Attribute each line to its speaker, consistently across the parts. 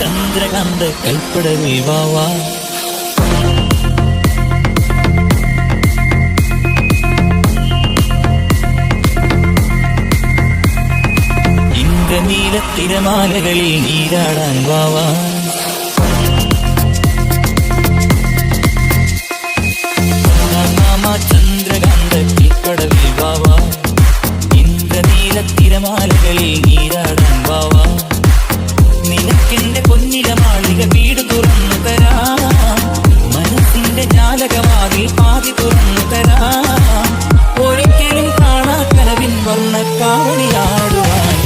Speaker 1: ചന്ദ്രകാന്ത കൈപ്പടവേ വാവാ. ഇന്ദ്രനീല തിരമാലകളിൽ നീരാടാൻ വാവാ. ചന്ദ്രകാന്ത കൈപ്പടവേ വാവാ. ഇന്ദ്രനീല തിരമാലകളിൽ നീരാടാൻ വാവാ. നിനക്കെന്റെ പൊന്നില മാളിക വീട് തുറന്നു തരാം. മനസ്സിന്റെ ജാലകവാതിൽ പാതി തുറന്നു തരാം. ഒരിക്കലും കാണാ കനവിൻ വർണ്ണ കാവടിയാടുവാൻ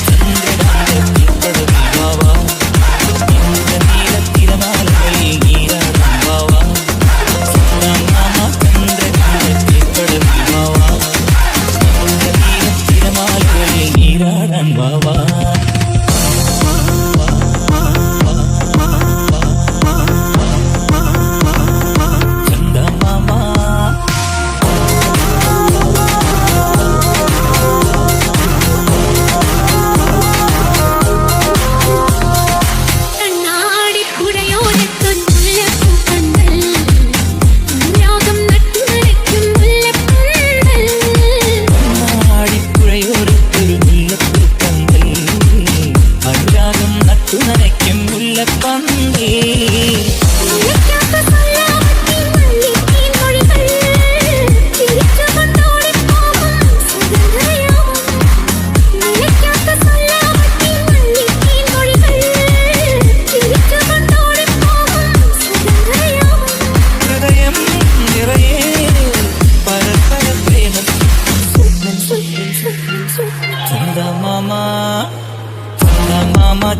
Speaker 1: ചന്ദ്രകാന്ത കൈപ്പടവേ വാവാ. ഇന്ദ്രനീല തിരമാലകളിൽ നീരാടാൻ വാവാ. ചന്ദ്രകാന്ത കൈപ്പടവേ വാവാ. ഇന്ദ്രനീല തിരമാലകളിൽ നീരാടാൻ വാവാ.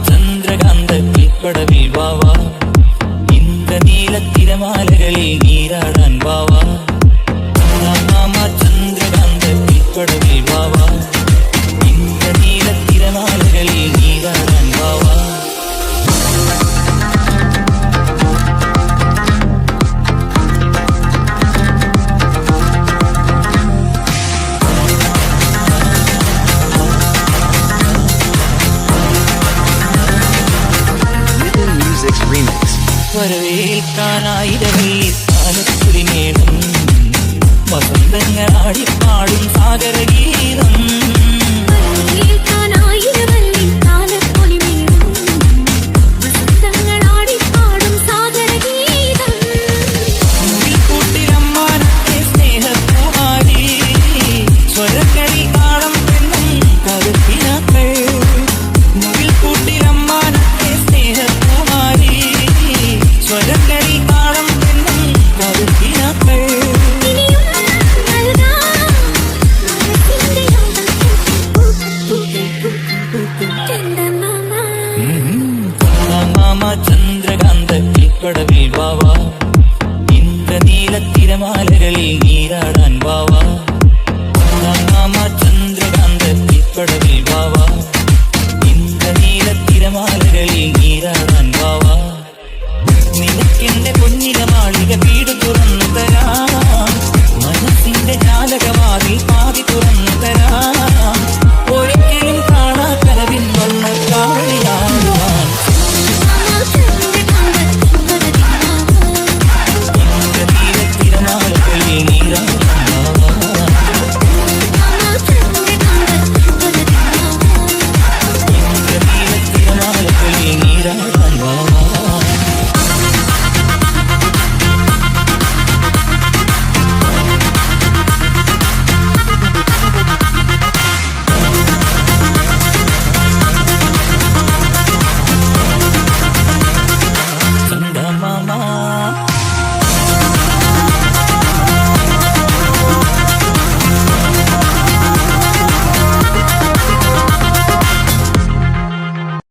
Speaker 1: ചന്ദ്രകാന്ത കൈപ്പടവേ വാവാ. ഇന്ദ്രനീല തിരമാലകളിൽ നീരാടാൻ വാവാ. ചന്ദ്രകാന്ത കൈപ്പടവേ വാവാ. ഇന്ദ്രനീല തിരമാലകളിൽ നീരാടാൻ വാവാ. വരവേൽക്കാനായിരമേ താലപ്പൊലി മേളം. വസന്തങ്ങളാടിപ്പാടും സാഗരഗീതം.